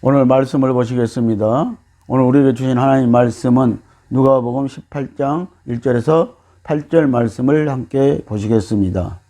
오늘 말씀을 보시겠습니다. 오늘 우리에게 주신 하나님 말씀은 누가복음 18장 1절에서 8절 말씀을 함께 보시겠습니다.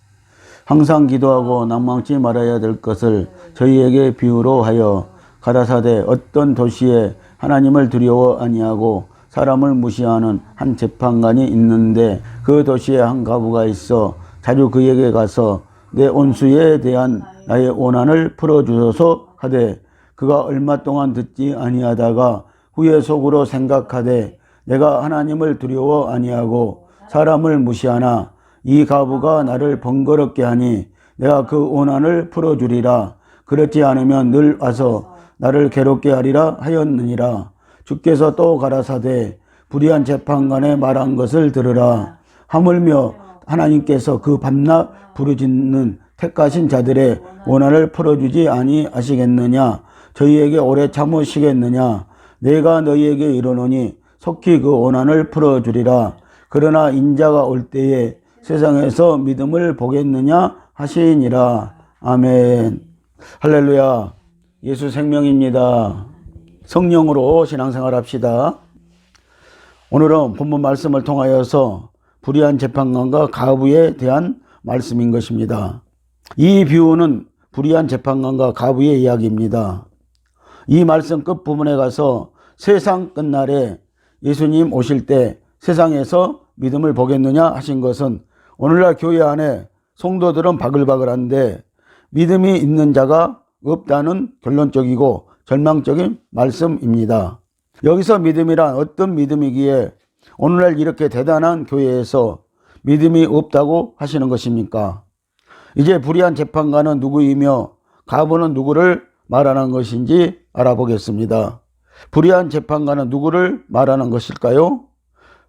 항상 기도하고 낭망치 말아야 될 것을 저희에게 비유로 하여 가라사대 어떤 도시에 하나님을 두려워 아니하고 사람을 무시하는 한 재판관이 있는데 그 도시에 한 과부가 있어 자주 그에게 가서 내 온수에 대한 나의 원한을 풀어주소서 하되 그가 얼마 동안 듣지 아니하다가 후에 속으로 생각하되 내가 하나님을 두려워 아니하고 사람을 무시하나 이 과부가 나를 번거롭게 하니 내가 그 원한을 풀어주리라. 그렇지 않으면 늘 와서 나를 괴롭게 하리라 하였느니라. 주께서 또 가라사대 불의한 재판관의 말한 것을 들으라. 하물며 하나님께서 그 밤낮 부르짖는 택하신 자들의 원한을 풀어주지 아니하시겠느냐. 저희에게 오래 참으시겠느냐. 내가 너희에게 이르노니 속히 그 원한을 풀어주리라. 그러나 인자가 올 때에 세상에서 믿음을 보겠느냐 하시니라. 아멘. 할렐루야. 예수 생명입니다. 성령으로 신앙생활 합시다. 오늘은 본문 말씀을 통하여서 불의한 재판관과 과부에 대한 말씀인 것입니다. 이 비유는 불의한 재판관과 과부의 이야기입니다. 이 말씀 끝부분에 가서 세상 끝날에 예수님 오실 때 세상에서 믿음을 보겠느냐 하신 것은 오늘날 교회 안에 성도들은 바글바글한데 믿음이 있는 자가 없다는 결론적이고 절망적인 말씀입니다. 여기서 믿음이란 어떤 믿음이기에 오늘날 이렇게 대단한 교회에서 믿음이 없다고 하시는 것입니까? 이제 불의한 재판관은 누구이며 과부는 누구를 말하는 것인지 알아보겠습니다. 불의한 재판관은 누구를 말하는 것일까요?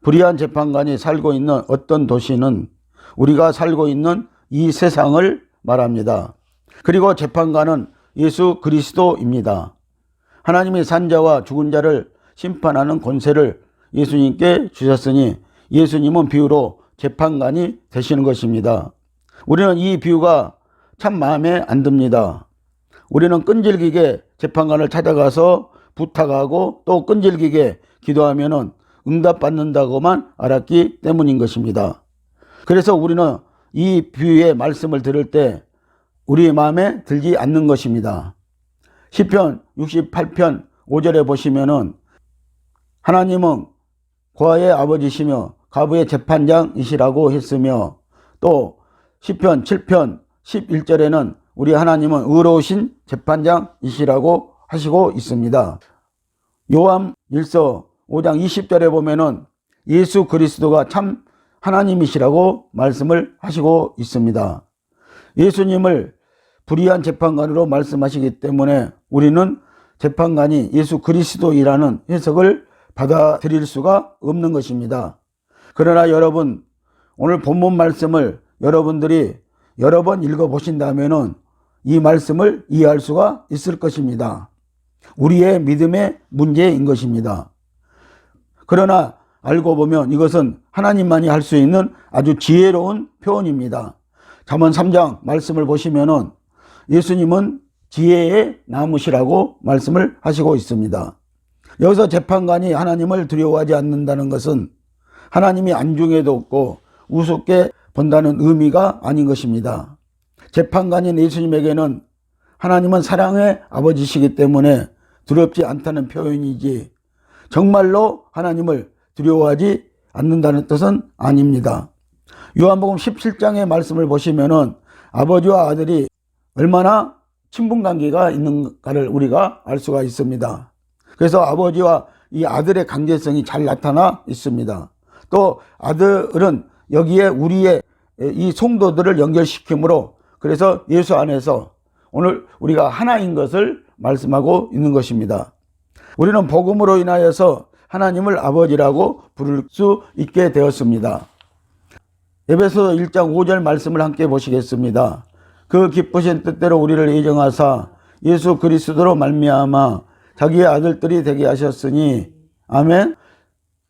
불의한 재판관이 살고 있는 어떤 도시는 우리가 살고 있는 이 세상을 말합니다. 그리고 재판관은 예수 그리스도입니다. 하나님이 산자와 죽은 자를 심판하는 권세를 예수님께 주셨으니 예수님은 비유로 재판관이 되시는 것입니다. 우리는 이 비유가 참 마음에 안 듭니다. 우리는 끈질기게 재판관을 찾아가서 부탁하고 또 끈질기게 기도하면 응답받는다고만 알았기 때문인 것입니다. 그래서 우리는 이 비유의 말씀을 들을 때 우리 마음에 들지 않는 것입니다. 시편 68편 5절에 보시면은 하나님은 고아의 아버지시며 과부의 재판장이시라고 했으며 또 시편 7편 11절에는 우리 하나님은 의로우신 재판장이시라고 하시고 있습니다. 요한 1서 5장 20절에 보면은 예수 그리스도가 참 하나님이시라고 말씀을 하시고 있습니다. 예수님을 불의한 재판관으로 말씀하시기 때문에 우리는 재판관이 예수 그리스도이라는 해석을 받아들일 수가 없는 것입니다. 그러나 여러분, 오늘 본문 말씀을 여러분들이 여러 번 읽어보신다면 이 말씀을 이해할 수가 있을 것입니다. 우리의 믿음의 문제인 것입니다. 그러나 알고 보면 이것은 하나님만이 할 수 있는 아주 지혜로운 표현입니다. 잠언 3장 말씀을 보시면은 예수님은 지혜의 나무시라고 말씀을 하시고 있습니다. 여기서 재판관이 하나님을 두려워하지 않는다는 것은 하나님이 안중에도 없고 우습게 본다는 의미가 아닌 것입니다. 재판관인 예수님에게는 하나님은 사랑의 아버지시기 때문에 두렵지 않다는 표현이지 정말로 하나님을 두려워하지 않는다는 뜻은 아닙니다. 요한복음 17장의 말씀을 보시면은 아버지와 아들이 얼마나 친분관계가 있는가를 우리가 알 수가 있습니다. 그래서 아버지와 이 아들의 관계성이 잘 나타나 있습니다. 또 아들은 여기에 우리의 이 성도들을 연결시키므로 그래서 예수 안에서 오늘 우리가 하나인 것을 말씀하고 있는 것입니다. 우리는 복음으로 인하여서 하나님을 아버지라고 부를 수 있게 되었습니다. 에베소 1장 5절 말씀을 함께 보시겠습니다. 그 기쁘신 뜻대로 우리를 예정하사 예수 그리스도로 말미암아 자기의 아들들이 되게 하셨으니 아멘.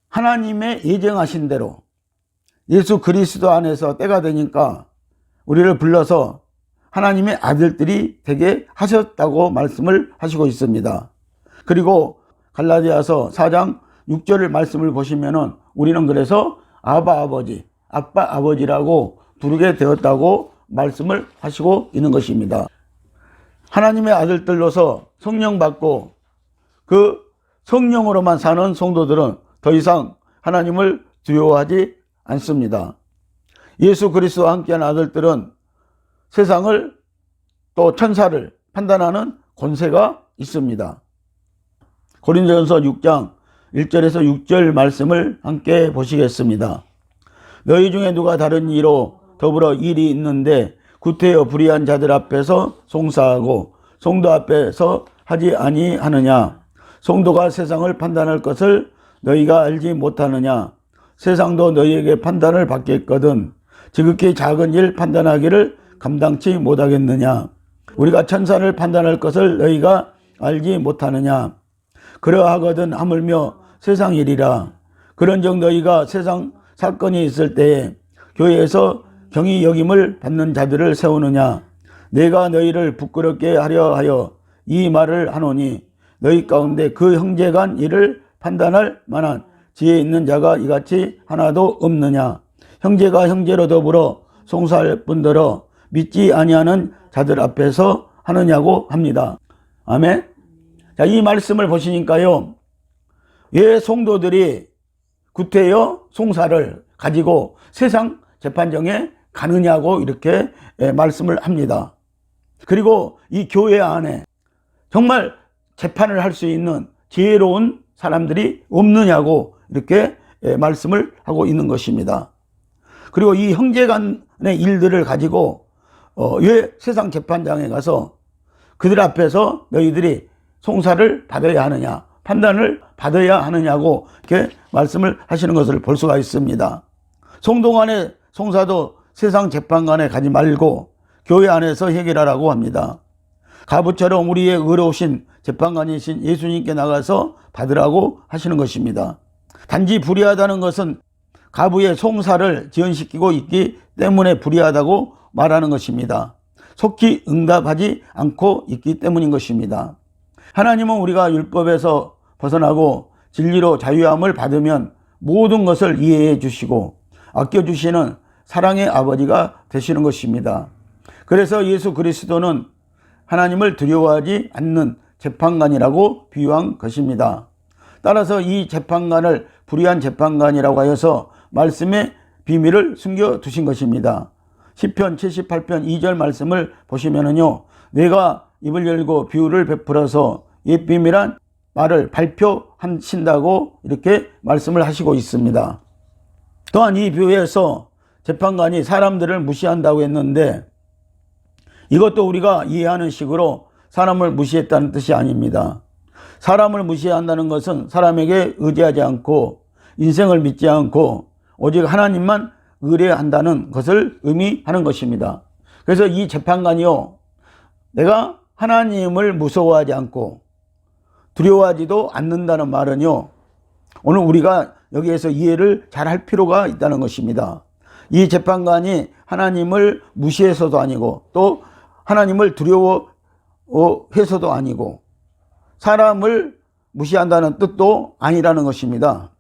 하나님의 예정하신 대로 예수 그리스도 안에서 때가 되니까 우리를 불러서 하나님의 아들들이 되게 하셨다고 말씀을 하시고 있습니다. 그리고 갈라디아서 4장 6절 말씀을 보시면은 우리는 그래서 아바 아버지, 아빠 아버지라고 부르게 되었다고 말씀을 하시고 있는 것입니다. 하나님의 아들들로서 성령 받고 그 성령으로만 사는 성도들은 더 이상 하나님을 두려워하지 않습니다. 예수 그리스도와 함께한 아들들은 세상을 또 천사를 판단하는 권세가 있습니다. 고린도전서 6장 1절에서 6절 말씀을 함께 보시겠습니다. 너희 중에 누가 다른 이로 더불어 일이 있는데 구태여 불의한 자들 앞에서 송사하고 성도 앞에서 하지 아니하느냐. 성도가 세상을 판단할 것을 너희가 알지 못하느냐. 세상도 너희에게 판단을 받겠거든 지극히 작은 일 판단하기를 감당치 못하겠느냐. 우리가 천사를 판단할 것을 너희가 알지 못하느냐. 그러하거든 하물며 세상 일이라. 그런즉 너희가 세상 사건이 있을 때에 교회에서 경히 여김을 받는 자들을 세우느냐. 내가 너희를 부끄럽게 하려 하여 이 말을 하노니 너희 가운데 그 형제간 일을 판단할 만한 지혜 있는 자가 이같이 하나도 없느냐. 형제가 형제로 더불어 송사할 뿐더러 믿지 아니하는 자들 앞에서 하느냐고 합니다. 아멘. 자, 이 말씀을 보시니까요, 왜 성도들이 구태여 송사를 가지고 세상 재판정에 가느냐고 이렇게 말씀을 합니다. 그리고 이 교회 안에 정말 재판을 할 수 있는 지혜로운 사람들이 없느냐고 이렇게 말씀을 하고 있는 것입니다. 그리고 이 형제간의 일들을 가지고 왜 세상 재판장에 가서 그들 앞에서 너희들이 송사를 받아야 하느냐, 판단을 받아야 하느냐고 이렇게 말씀을 하시는 것을 볼 수가 있습니다. 성도 간의 송사도 세상 재판관에 가지 말고 교회 안에서 해결하라고 합니다. 가부처럼 우리의 의로우신 재판관이신 예수님께 나가서 받으라고 하시는 것입니다. 단지 불의하다는 것은 가부의 송사를 지연시키고 있기 때문에 불의하다고 말하는 것입니다. 속히 응답하지 않고 있기 때문인 것입니다. 하나님은 우리가 율법에서 벗어나고 진리로 자유함을 받으면 모든 것을 이해해 주시고 아껴주시는 사랑의 아버지가 되시는 것입니다. 그래서 예수 그리스도는 하나님을 두려워하지 않는 재판관이라고 비유한 것입니다. 따라서 이 재판관을 불의한 재판관이라고 하여서 말씀의 비밀을 숨겨두신 것입니다. 시편 78편 2절 말씀을 보시면은요, 내가 입을 열고 비유를 베풀어서 이 비밀한 말을 발표하신다고 이렇게 말씀을 하시고 있습니다. 또한 이 비유에서 재판관이 사람들을 무시한다고 했는데 이것도 우리가 이해하는 식으로 사람을 무시했다는 뜻이 아닙니다. 사람을 무시한다는 것은 사람에게 의지하지 않고 인생을 믿지 않고 오직 하나님만 의뢰한다는 것을 의미하는 것입니다. 그래서 이 재판관이요, 내가 하나님을 무서워하지 않고 두려워하지도 않는다는 말은요, 오늘 우리가 여기에서 이해를 잘 할 필요가 있다는 것입니다. 이 재판관이 하나님을 무시해서도 아니고 또 하나님을 두려워해서도 아니고 사람을 무시한다는 뜻도 아니라는 것입니다.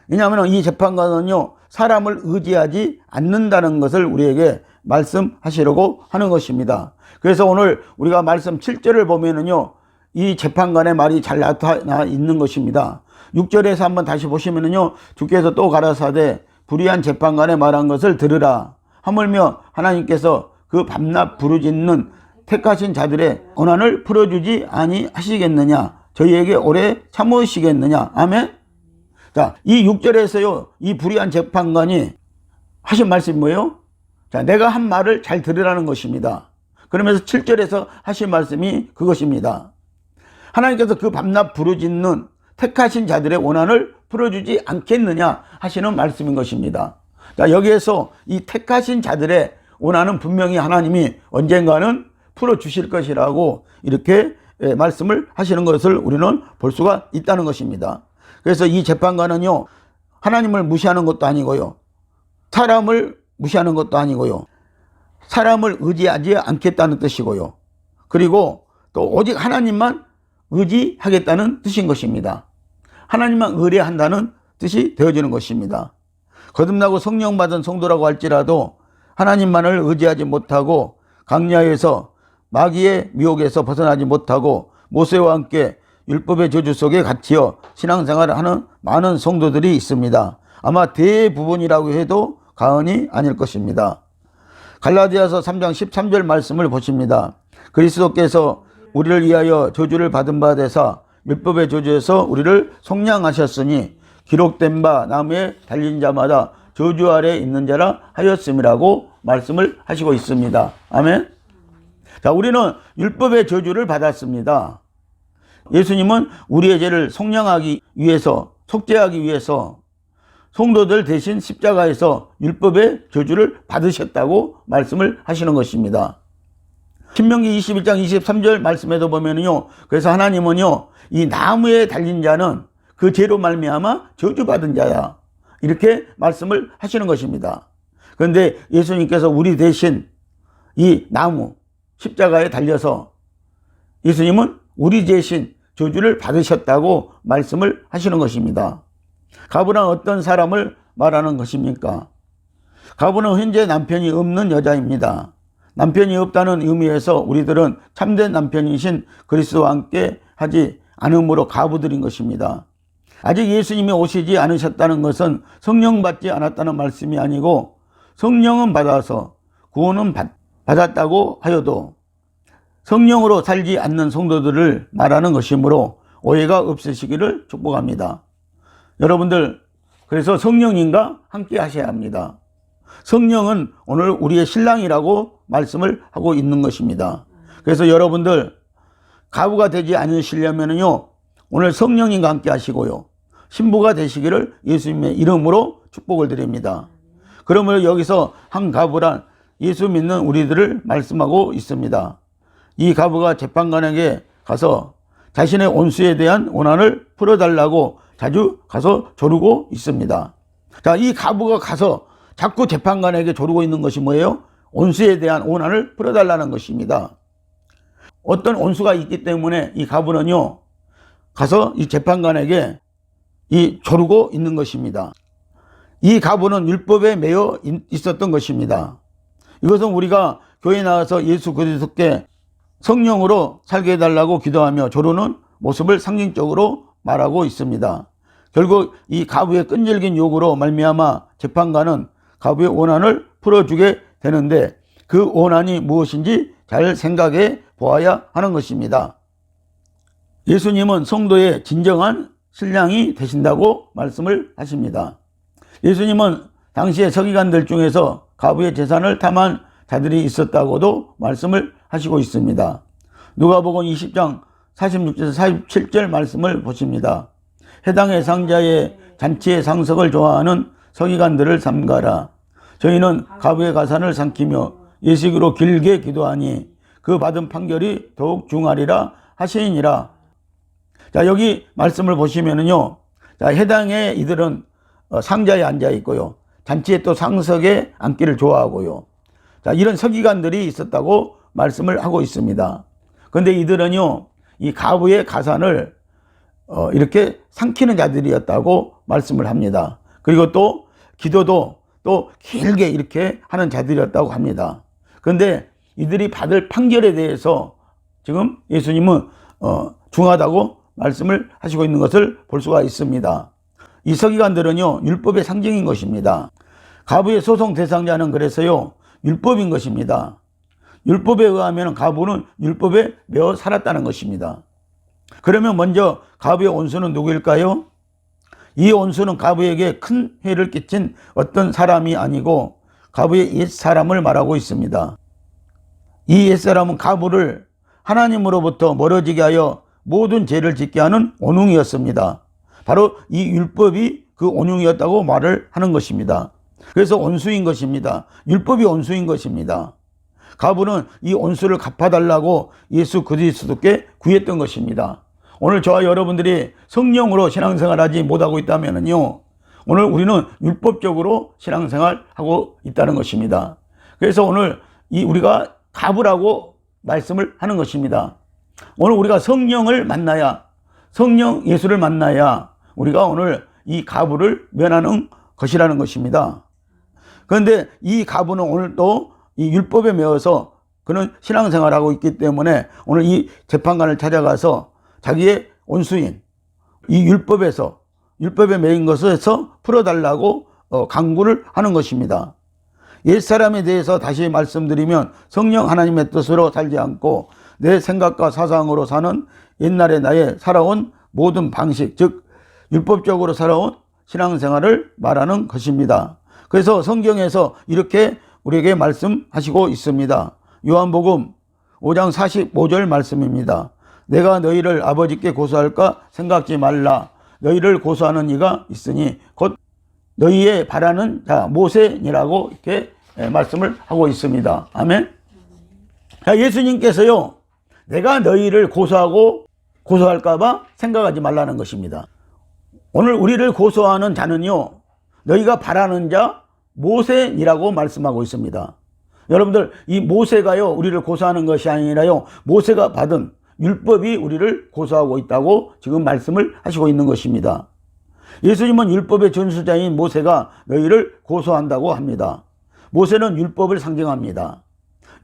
왜냐하면 이 재판관은요, 사람을 의지하지 않는다는 것을 우리에게 말씀하시려고 하는 것입니다. 그래서 오늘 우리가 말씀 7절을 보면은요, 이 재판관의 말이 잘 나타나 있는 것입니다. 6절에서 한번 다시 보시면은요, 주께서 또 가라사대 불의한 재판관의 말한 것을 들으라. 하물며 하나님께서 그 밤낮 부르짖는 택하신 자들의 고난을 풀어주지 아니하시겠느냐. 저희에게 오래 참으시겠느냐. 아멘. 자, 이 6절에서요, 이 불의한 재판관이 하신 말씀이 뭐예요? 자, 내가 한 말을 잘 들으라는 것입니다. 그러면서 7절에서 하신 말씀이 그것입니다. 하나님께서 그 밤낮 부르짖는 택하신 자들의 고난을 풀어주지 않겠느냐 하시는 말씀인 것입니다. 자, 여기에서 이 택하신 자들의 고난은 분명히 하나님이 언젠가는 풀어주실 것이라고 이렇게 말씀을 하시는 것을 우리는 볼 수가 있다는 것입니다. 그래서 이 재판관은요, 하나님을 무시하는 것도 아니고요, 사람을 무시하는 것도 아니고요. 사람을 의지하지 않겠다는 뜻이고요. 그리고 또 오직 하나님만 의지하겠다는 뜻인 것입니다. 하나님만 의뢰한다는 뜻이 되어지는 것입니다. 거듭나고 성령 받은 성도라고 할지라도 하나님만을 의지하지 못하고 광야에서 마귀의 미혹에서 벗어나지 못하고 모세와 함께 율법의 저주 속에 갇혀 신앙생활을 하는 많은 성도들이 있습니다. 아마 대부분이라고 해도 과언이 아닐 것입니다. 갈라디아서 3장 13절 말씀을 보십니다. 그리스도께서 우리를 위하여 저주를 받은 바 되사 율법의 저주에서 우리를 속량하셨으니 기록된 바 나무에 달린 자마다 저주 아래 있는 자라 하였음이라고 말씀을 하시고 있습니다. 아멘. 자, 우리는 율법의 저주를 받았습니다. 예수님은 우리의 죄를 속량하기 위해서, 속죄하기 위해서 성도들 대신 십자가에서 율법의 저주를 받으셨다고 말씀을 하시는 것입니다. 신명기 21장 23절 말씀에도 보면요, 그래서 하나님은요, 이 나무에 달린 자는 그 죄로 말미암아 저주받은 자야, 이렇게 말씀을 하시는 것입니다. 그런데 예수님께서 우리 대신 이 나무 십자가에 달려서 예수님은 우리 대신 저주를 받으셨다고 말씀을 하시는 것입니다. 가부는 어떤 사람을 말하는 것입니까? 가부는 현재 남편이 없는 여자입니다. 남편이 없다는 의미에서 우리들은 참된 남편이신 그리스도와 함께 하지 않음으로 가부들인 것입니다. 아직 예수님이 오시지 않으셨다는 것은 성령 받지 않았다는 말씀이 아니고 성령은 받아서 구원은 받았다고 하여도 성령으로 살지 않는 성도들을 말하는 것이므로 오해가 없으시기를 축복합니다. 여러분들, 그래서 성령님과 함께 하셔야 합니다. 성령은 오늘 우리의 신랑이라고 말씀을 하고 있는 것입니다. 그래서 여러분들 가부가 되지 않으시려면요, 오늘 성령님과 함께 하시고요, 신부가 되시기를 예수님의 이름으로 축복을 드립니다. 그러므로 여기서 한 가부란 예수 믿는 우리들을 말씀하고 있습니다. 이 가부가 재판관에게 가서 자신의 원수에 대한 원한을 풀어달라고 자주 가서 조르고 있습니다. 자, 이 가부가 가서 자꾸 재판관에게 조르고 있는 것이 뭐예요? 원수에 대한 원한을 풀어달라는 것입니다. 어떤 원수가 있기 때문에 이 가부는요, 가서 이 재판관에게 조르고 있는 것입니다. 이 가부는 율법에 매여 있었던 것입니다. 이것은 우리가 교회에 나와서 예수 그리스도께 성령으로 살게 해달라고 기도하며 조르는 모습을 상징적으로 말하고 있습니다. 결국 이 가부의 끈질긴 요구로 말미암아 재판관은 가부의 원한을 풀어주게 되는데 그 원한이 무엇인지 잘 생각해 보아야 하는 것입니다. 예수님은 성도의 진정한 신랑이 되신다고 말씀을 하십니다. 예수님은 당시의 서기관들 중에서 가부의 재산을 탐한 자들이 있었다고도 말씀을 하시고 있습니다. 누가복음 20장 46절에서 47절 말씀을 보십니다. 해당의 상자의 잔치의 상석을 좋아하는 서기관들을 삼가라. 저희는 가부의 가산을 삼키며 예식으로 길게 기도하니 그 받은 판결이 더욱 중하리라 하시니라. 자, 여기 말씀을 보시면은요, 자, 해당의 이들은 상자에 앉아 있고요, 잔치에 또 상석에 앉기를 좋아하고요. 자, 이런 서기관들이 있었다고 말씀을 하고 있습니다. 그런데 이들은요, 이 가부의 가산을 이렇게 삼키는 자들이었다고 말씀을 합니다. 그리고 또 기도도 또 길게 이렇게 하는 자들이었다고 합니다. 그런데 이들이 받을 판결에 대해서 지금 예수님은 중하다고 말씀을 하시고 있는 것을 볼 수가 있습니다. 이 서기관들은요, 율법의 상징인 것입니다. 가부의 소송 대상자는 그래서요, 율법인 것입니다. 율법에 의하면 가부는 율법에 매어 살았다는 것입니다. 그러면 먼저 가부의 원수는 누구일까요? 이 원수는 가부에게 큰 해를 끼친 어떤 사람이 아니고 가부의 옛사람을 말하고 있습니다. 이 옛사람은 가부를 하나님으로부터 멀어지게 하여 모든 죄를 짓게 하는 원흉이었습니다. 바로 이 율법이 그 원흉이었다고 말을 하는 것입니다. 그래서 원수인 것입니다. 율법이 원수인 것입니다. 가부는 이 원수를 갚아달라고 예수 그리스도께 구했던 것입니다. 오늘 저와 여러분들이 성령으로 신앙생활하지 못하고 있다면요, 오늘 우리는 율법적으로 신앙생활하고 있다는 것입니다. 그래서 오늘 우리가 가부라고 말씀을 하는 것입니다. 오늘 우리가 성령을 만나야, 성령 예수를 만나야 우리가 오늘 이 가부를 면하는 것이라는 것입니다. 그런데 이 가부는 오늘도 이 율법에 매어서 그는 신앙생활하고 있기 때문에 오늘 이 재판관을 찾아가서 자기의 원수인 이 율법에 매인 것에서 풀어달라고 강구를 하는 것입니다. 옛사람에 대해서 다시 말씀드리면 성령 하나님의 뜻으로 살지 않고 내 생각과 사상으로 사는 옛날에 나의 살아온 모든 방식, 즉 율법적으로 살아온 신앙생활을 말하는 것입니다. 그래서 성경에서 이렇게 우리에게 말씀하시고 있습니다. 요한복음 5장 45절 말씀입니다. 내가 너희를 아버지께 고소할까 생각지 말라. 너희를 고소하는 이가 있으니 곧 너희의 바라는 자 모세니라고 이렇게 말씀을 하고 있습니다. 아멘. 자, 예수님께서요, 내가 너희를 고소할까 봐 생각하지 말라는 것입니다. 오늘 우리를 고소하는 자는요, 너희가 바라는 자 모세니라고 말씀하고 있습니다. 여러분들, 이 모세가요 우리를 고소하는 것이 아니라요, 모세가 받은 율법이 우리를 고소하고 있다고 지금 말씀을 하시고 있는 것입니다. 예수님은 율법의 전수자인 모세가 너희를 고소한다고 합니다. 모세는 율법을 상징합니다.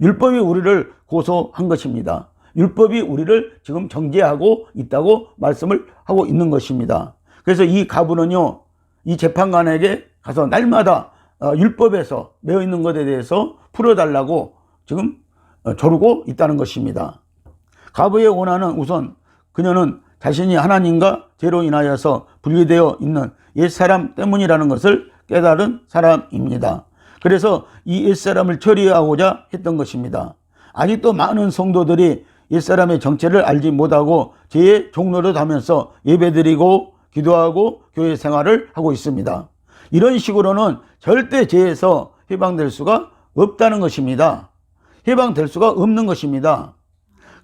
율법이 우리를 고소한 것입니다. 율법이 우리를 지금 정죄하고 있다고 말씀을 하고 있는 것입니다. 그래서 이 가부는요, 이 재판관에게 가서 날마다 율법에서 매어 있는 것에 대해서 풀어달라고 지금 조르고 있다는 것입니다. 가부의 원한은 우선 그녀는 자신이 하나님과 죄로 인하여서 분리되어 있는 옛사람 때문이라는 것을 깨달은 사람입니다. 그래서 이 옛사람을 처리하고자 했던 것입니다. 아직도 많은 성도들이 옛사람의 정체를 알지 못하고 죄의 종로를 하면서 예배드리고 기도하고 교회 생활을 하고 있습니다. 이런 식으로는 절대 죄에서 해방될 수가 없다는 것입니다. 해방될 수가 없는 것입니다.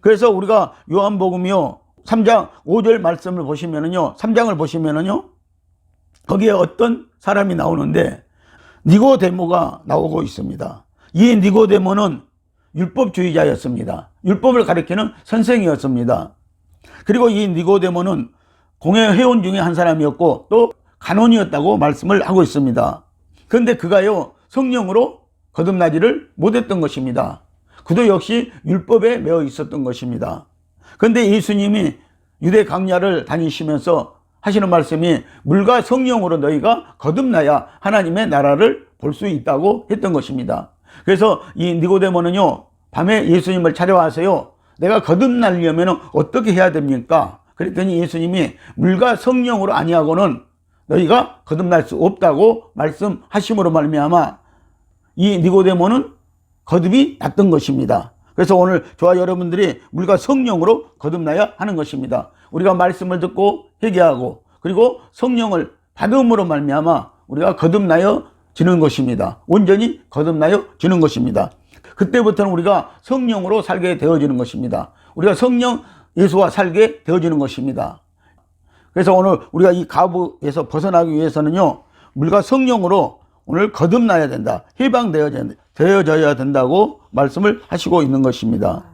그래서 우리가 요한복음이요 3장 5절 말씀을 보시면은요, 3장을 보시면은요, 거기에 어떤 사람이 나오는데 니고데모가 나오고 있습니다. 이 니고데모는 율법주의자였습니다. 율법을 가리키는 선생이었습니다. 그리고 이 니고데모는 공회 회원 중에 한 사람이었고 또 간원이었다고 말씀을 하고 있습니다. 그런데 그가요 성령으로 거듭나지를 못했던 것입니다. 그도 역시 율법에 매어 있었던 것입니다. 그런데 예수님이 유대 강야를 다니시면서 하시는 말씀이 물과 성령으로 너희가 거듭나야 하나님의 나라를 볼 수 있다고 했던 것입니다. 그래서 이 니고데모는요 밤에 예수님을 찾아와서요, 내가 거듭나려면 어떻게 해야 됩니까? 그랬더니 예수님이 물과 성령으로 아니하고는 너희가 거듭날 수 없다고 말씀하심으로 말미암아 이 니고데모는 거듭이 났던 것입니다. 그래서 오늘 저와 여러분들이 물과 성령으로 거듭나야 하는 것입니다. 우리가 말씀을 듣고 회개하고 그리고 성령을 받음으로 말미암아 우리가 거듭나여지는 것입니다. 온전히 거듭나여지는 것입니다. 그때부터는 우리가 성령으로 살게 되어지는 것입니다. 우리가 성령 예수와 살게 되어지는 것입니다. 그래서 오늘 우리가 이 가부에서 벗어나기 위해서는요, 물과 성령으로 오늘 거듭나야 된다, 해방되어져야 된다고 말씀을 하시고 있는 것입니다.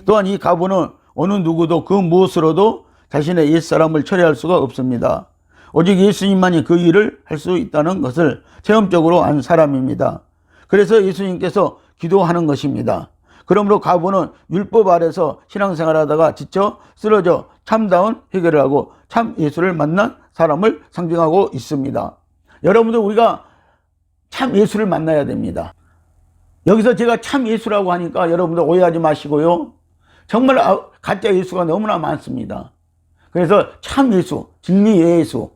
또한 이 가부는 어느 누구도 그 무엇으로도 자신의 옛사람을 처리할 수가 없습니다. 오직 예수님만이 그 일을 할 수 있다는 것을 체험적으로 안 사람입니다. 그래서 예수님께서 기도하는 것입니다. 그러므로 가부는 율법 아래서 신앙생활하다가 지쳐 쓰러져 참다운 해결을 하고 참 예수를 만난 사람을 상징하고 있습니다. 여러분들, 우리가 참 예수를 만나야 됩니다. 여기서 제가 참 예수라고 하니까 여러분들 오해하지 마시고요, 정말 가짜 예수가 너무나 많습니다. 그래서 참 예수, 진리 예수,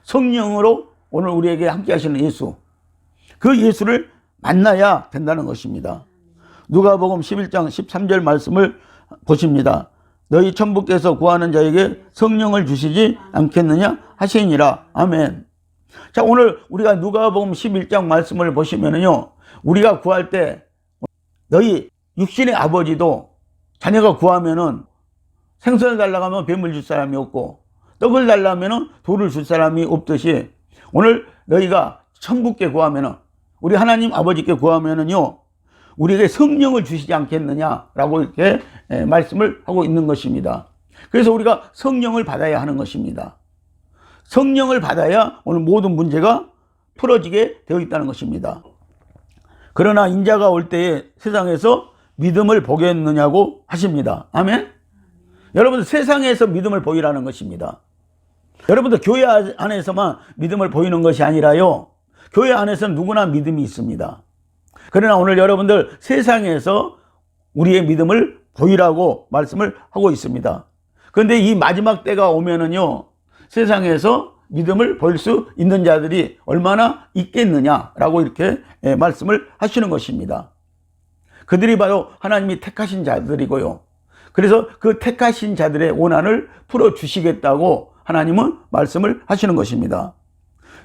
성령으로 오늘 우리에게 함께 하시는 예수, 그 예수를 만나야 된다는 것입니다. 누가복음 11장 13절 말씀을 보십니다. 너희 천부께서 구하는 자에게 성령을 주시지 않겠느냐 하시니라. 아멘. 자, 오늘 우리가 누가복음 11장 말씀을 보시면은요, 우리가 구할 때 너희 육신의 아버지도 자녀가 구하면은 생선을 달라고 하면 뱀을 줄 사람이 없고 떡을 달라고 하면 돌을 줄 사람이 없듯이 오늘 너희가 천국께 구하면은, 우리 하나님 아버지께 구하면은요, 우리에게 성령을 주시지 않겠느냐라고 이렇게 말씀을 하고 있는 것입니다. 그래서 우리가 성령을 받아야 하는 것입니다. 성령을 받아야 오늘 모든 문제가 풀어지게 되어 있다는 것입니다. 그러나 인자가 올 때에 세상에서 믿음을 보겠느냐고 하십니다. 아멘? 여러분들, 세상에서 믿음을 보이라는 것입니다. 여러분들, 교회 안에서만 믿음을 보이는 것이 아니라요, 교회 안에서는 누구나 믿음이 있습니다. 그러나 오늘 여러분들, 세상에서 우리의 믿음을 보이라고 말씀을 하고 있습니다. 그런데 이 마지막 때가 오면은요, 세상에서 믿음을 보일 수 있는 자들이 얼마나 있겠느냐라고 이렇게 말씀을 하시는 것입니다. 그들이 바로 하나님이 택하신 자들이고요. 그래서 그 택하신 자들의 원한을 풀어주시겠다고 하나님은 말씀을 하시는 것입니다.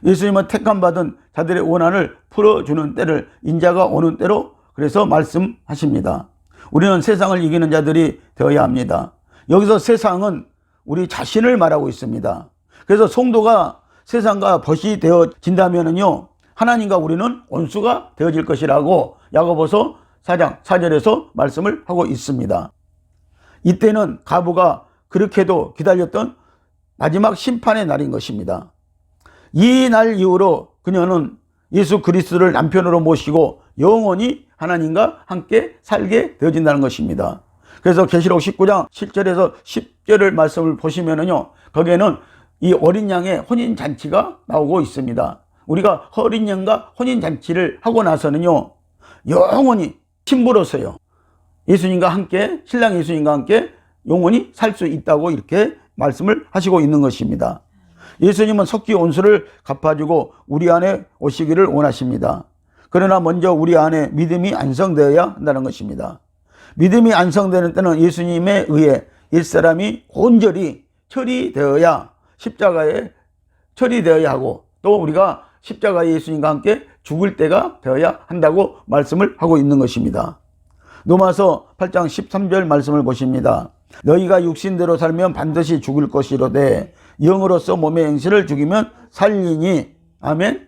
예수님은 택함받은 자들의 원한을 풀어주는 때를, 인자가 오는 때로 그래서 말씀하십니다. 우리는 세상을 이기는 자들이 되어야 합니다. 여기서 세상은 우리 자신을 말하고 있습니다. 그래서 성도가 세상과 벗이 되어진다면은요, 하나님과 우리는 원수가 되어질 것이라고 야고보서 4장 4절에서 말씀을 하고 있습니다. 이때는 과부가 그렇게도 기다렸던 마지막 심판의 날인 것입니다. 이 날 이후로 그녀는 예수 그리스도를 남편으로 모시고 영원히 하나님과 함께 살게 되어진다는 것입니다. 그래서 계시록 19장 7절에서 10절을 말씀을 보시면은요, 거기에는 이 어린 양의 혼인잔치가 나오고 있습니다. 우리가 어린 양과 혼인잔치를 하고 나서는요, 영원히 신부로서요, 예수님과 함께, 신랑 예수님과 함께 영원히 살 수 있다고 이렇게 말씀을 하시고 있는 것입니다. 예수님은 속기 온수를 갚아주고 우리 안에 오시기를 원하십니다. 그러나 먼저 우리 안에 믿음이 안성되어야 한다는 것입니다. 믿음이 안성되는 때는 예수님에 의해 옛사람이 온전히 처리되어야, 십자가에 처리되어야 하고, 또 우리가 십자가에 예수님과 함께 죽을 때가 되어야 한다고 말씀을 하고 있는 것입니다. 로마서 8장 13절 말씀을 보십니다. 너희가 육신대로 살면 반드시 죽을 것이로되 영으로서 몸의 행실을 죽이면 살리니. 아멘.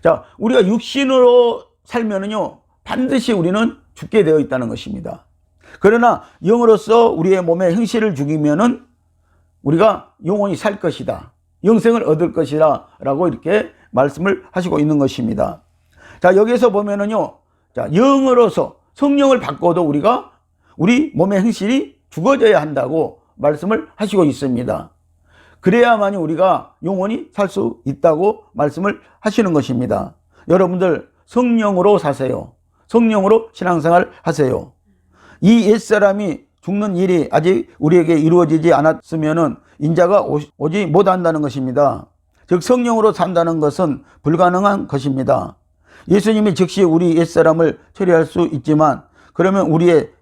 자, 우리가 육신으로 살면은요, 반드시 우리는 죽게 되어 있다는 것입니다. 그러나 영으로서 우리의 몸의 행실을 죽이면은 우리가 영원히 살 것이다, 영생을 얻을 것이다 라고 이렇게 말씀을 하시고 있는 것입니다. 자, 여기에서 보면은요, 자, 영으로서 성령을 받고도 우리 몸의 행실이 죽어져야 한다고 말씀을 하시고 있습니다. 그래야만이 우리가 영원히 살 수 있다고 말씀을 하시는 것입니다. 여러분들, 성령으로 사세요. 성령으로 신앙생활 하세요. 이 옛사람이 죽는 일이 아직 우리에게 이루어지지 않았으면은 인자가 오지 못한다는 것입니다. 즉, 성령으로 산다는 것은 불가능한 것입니다. 예수님이 즉시 우리 옛사람을 처리할 수 있지만, 그러면 우리의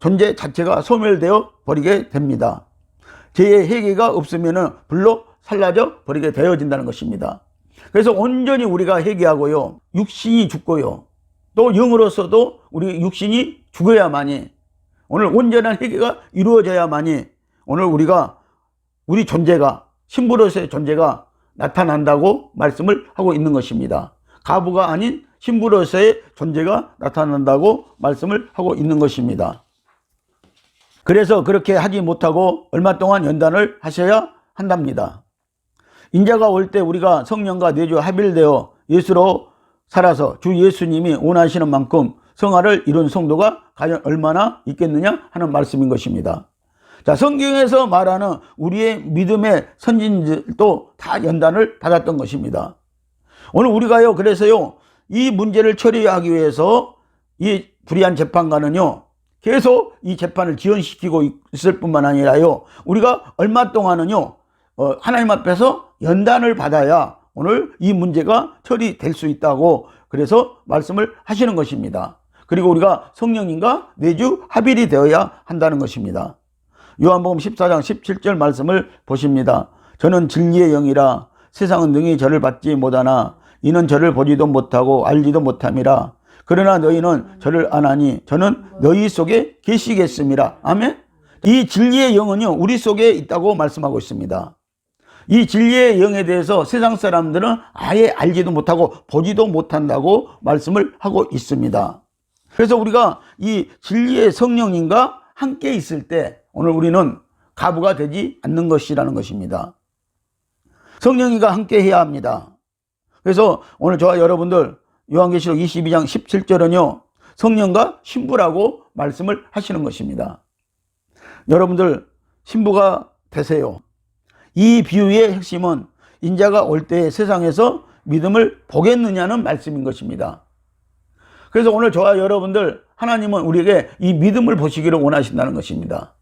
존재 자체가 소멸되어 버리게 됩니다. 죄의 회개가 없으면은 불로 살라져 버리게 되어진다는 것입니다. 그래서 온전히 우리가 회개하고요, 육신이 죽고요, 또 영으로서도 우리 육신이 죽어야만이, 오늘 온전한 회개가 이루어져야만이 오늘 우리 존재가, 신부로서의 존재가 나타난다고 말씀을 하고 있는 것입니다. 과부가 아닌 신부로서의 존재가 나타난다고 말씀을 하고 있는 것입니다. 그래서 그렇게 하지 못하고 얼마 동안 연단을 하셔야 한답니다. 인자가 올 때 우리가 성령과 내주 합일되어 예수로 살아서 주 예수님이 원하시는 만큼 성화를 이룬 성도가 과연 얼마나 있겠느냐 하는 말씀인 것입니다. 자, 성경에서 말하는 우리의 믿음의 선진들도 다 연단을 받았던 것입니다. 오늘 우리가요, 그래서요, 이 문제를 처리하기 위해서 이 불의한 재판관은요, 계속 이 재판을 지연시키고 있을 뿐만 아니라요, 우리가 얼마 동안은요, 하나님 앞에서 연단을 받아야 오늘 이 문제가 처리될 수 있다고 그래서 말씀을 하시는 것입니다. 그리고 우리가 성령님과 내주 합일이 되어야 한다는 것입니다. 요한복음 14장 17절 말씀을 보십니다. 저는 진리의 영이라 세상은 능히 저를 받지 못하나 이는 저를 보지도 못하고 알지도 못함이라. 그러나 너희는 저를 아나니 저는 너희 속에 계시겠습니다. 아멘. 이 진리의 영은요, 우리 속에 있다고 말씀하고 있습니다. 이 진리의 영에 대해서 세상 사람들은 아예 알지도 못하고 보지도 못한다고 말씀을 하고 있습니다. 그래서 우리가 이 진리의 성령님과 함께 있을 때 오늘 우리는 가부가 되지 않는 것이라는 것입니다. 성령님과 함께 해야 합니다. 그래서 오늘 저와 여러분들 요한계시록 22장 17절은요 성령과 신부라고 말씀을 하시는 것입니다. 여러분들 신부가 되세요. 이 비유의 핵심은 인자가 올 때 세상에서 믿음을 보겠느냐는 말씀인 것입니다. 그래서 오늘 저와 여러분들 하나님은 우리에게 이 믿음을 보시기를 원하신다는 것입니다.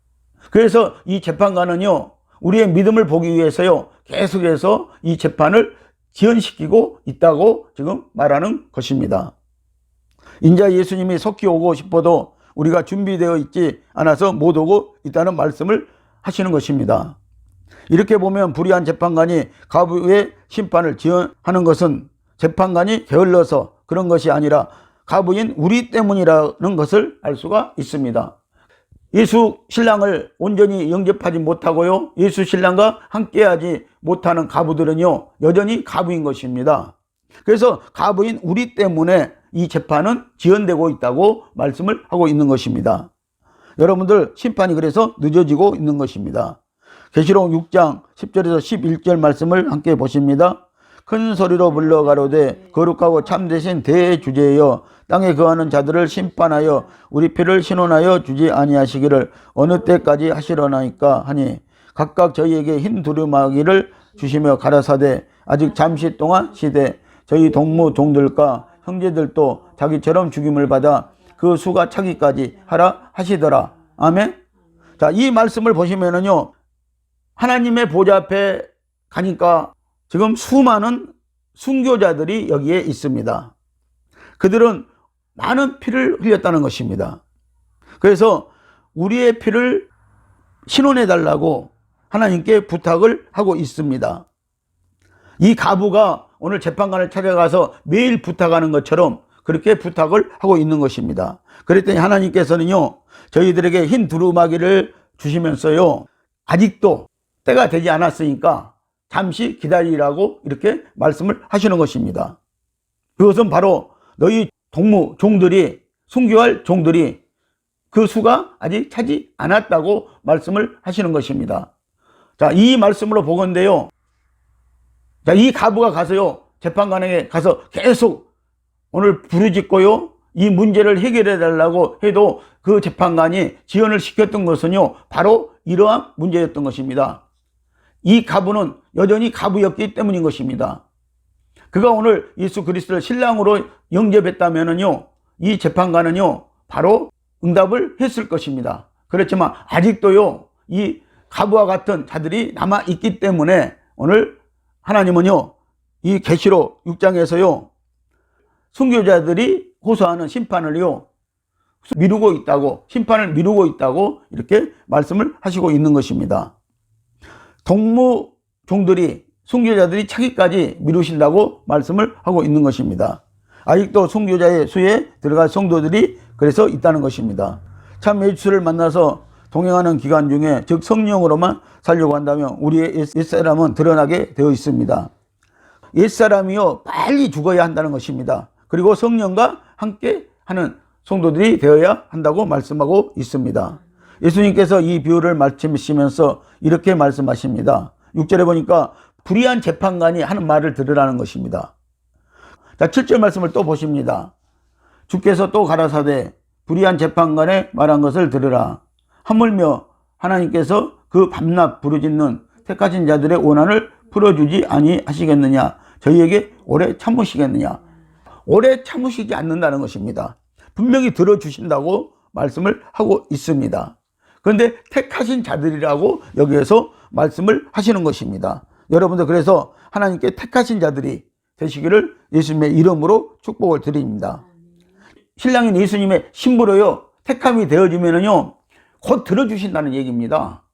그래서 이 재판관은요 우리의 믿음을 보기 위해서요 계속해서 이 재판을 지연시키고 있다고 지금 말하는 것입니다. 인자 예수님이 속히 오고 싶어도 우리가 준비되어 있지 않아서 못 오고 있다는 말씀을 하시는 것입니다. 이렇게 보면 불의한 재판관이 가부의 심판을 지연하는 것은 재판관이 게을러서 그런 것이 아니라 가부인 우리 때문이라는 것을 알 수가 있습니다. 예수 신랑을 온전히 영접하지 못하고요 예수 신랑과 함께하지 못하는 가부들은요 여전히 가부인 것입니다. 그래서 가부인 우리 때문에 이 재판은 지연되고 있다고 말씀을 하고 있는 것입니다. 여러분들 심판이 그래서 늦어지고 있는 것입니다. 계시록 6장 10절에서 11절 말씀을 함께 보십니다. 큰 소리로 불러 가로되 거룩하고 참되신 대주제여 땅에 거하는 자들을 심판하여 우리 피를 신원하여 주지 아니하시기를 어느 때까지 하시려나이까 하니 각각 저희에게 흰 두루마기를 주시며 가라사대 아직 잠시 동안 시되 저희 동무 종들과 형제들도 자기처럼 죽임을 받아 그 수가 차기까지 하라 하시더라. 아멘. 자, 이 말씀을 보시면은요 하나님의 보좌 앞에 가니까 지금 수많은 순교자들이 여기에 있습니다. 그들은 많은 피를 흘렸다는 것입니다. 그래서 우리의 피를 신원해 달라고 하나님께 부탁을 하고 있습니다. 이 가부가 오늘 재판관을 찾아가서 매일 부탁하는 것처럼 그렇게 부탁을 하고 있는 것입니다. 그랬더니 하나님께서는요 저희들에게 흰 두루마기를 주시면서요 아직도 때가 되지 않았으니까 잠시 기다리라고 이렇게 말씀을 하시는 것입니다. 그것은 바로 너희 동무 종들이 순교할 종들이 그 수가 아직 차지 않았다고 말씀을 하시는 것입니다. 자, 이 말씀으로 보건대요. 자, 이 가부가 가서요 재판관에게 가서 계속 오늘 부르짖고요 이 문제를 해결해 달라고 해도 그 재판관이 지연을 시켰던 것은요 바로 이러한 문제였던 것입니다. 이 가부는 여전히 가부였기 때문인 것입니다. 그가 오늘 예수 그리스도를 신랑으로 영접했다면은요 이 재판관은요 바로 응답을 했을 것입니다. 그렇지만 아직도요 이 가부와 같은 자들이 남아 있기 때문에 오늘 하나님은요 이 계시록 6장에서요 순교자들이 호소하는 심판을요 미루고 있다고, 심판을 미루고 있다고 이렇게 말씀을 하시고 있는 것입니다. 동무 종들이 순교자들이 차기까지 미루신다고 말씀을 하고 있는 것입니다. 아직도 순교자의 수에 들어갈 성도들이 그래서 있다는 것입니다. 참 예수를 만나서 동행하는 기간 중에 즉 성령으로만 살려고 한다면 우리의 옛사람은 드러나게 되어 있습니다. 옛사람이요 빨리 죽어야 한다는 것입니다. 그리고 성령과 함께 하는 성도들이 되어야 한다고 말씀하고 있습니다. 예수님께서 이 비유를 말씀하시면서 이렇게 말씀하십니다. 6절에 보니까 불의한 재판관이 하는 말을 들으라는 것입니다. 자, 7절 말씀을 또 보십니다. 주께서 또 가라사대 불의한 재판관의 말한 것을 들으라. 하물며 하나님께서 그 밤낮 부르짖는 택하신 자들의 원한을 풀어주지 아니하시겠느냐. 저희에게 오래 참으시겠느냐. 오래 참으시지 않는다는 것입니다. 분명히 들어주신다고 말씀을 하고 있습니다. 그런데 택하신 자들이라고 여기에서 말씀을 하시는 것입니다. 여러분들 그래서 하나님께 택하신 자들이 되시기를 예수님의 이름으로 축복을 드립니다. 신랑인 예수님의 신부로요 택함이 되어지면은요 곧 들어주신다는 얘기입니다.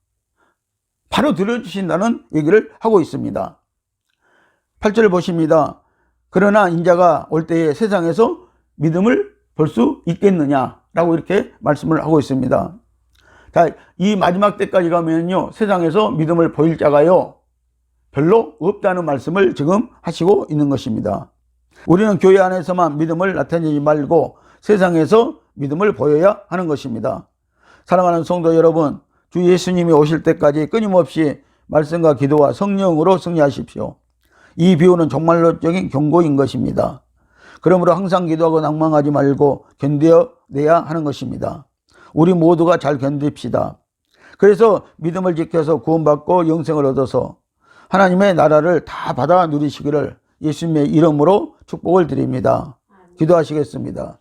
바로 들어주신다는 얘기를 하고 있습니다. 8절을 보십니다. 그러나 인자가 올 때에 세상에서 믿음을 볼 수 있겠느냐라고 이렇게 말씀을 하고 있습니다. 자, 이 마지막 때까지 가면요 세상에서 믿음을 보일 자가요 별로 없다는 말씀을 지금 하시고 있는 것입니다. 우리는 교회 안에서만 믿음을 나타내지 말고 세상에서 믿음을 보여야 하는 것입니다. 사랑하는 성도 여러분, 주 예수님이 오실 때까지 끊임없이 말씀과 기도와 성령으로 승리하십시오. 이 비유는 정말로적인 경고인 것입니다. 그러므로 항상 기도하고 낭망하지 말고 견뎌내야 하는 것입니다. 우리 모두가 잘 견딥시다. 그래서 믿음을 지켜서 구원받고 영생을 얻어서 하나님의 나라를 다 받아 누리시기를 예수님의 이름으로 축복을 드립니다. 기도하시겠습니다.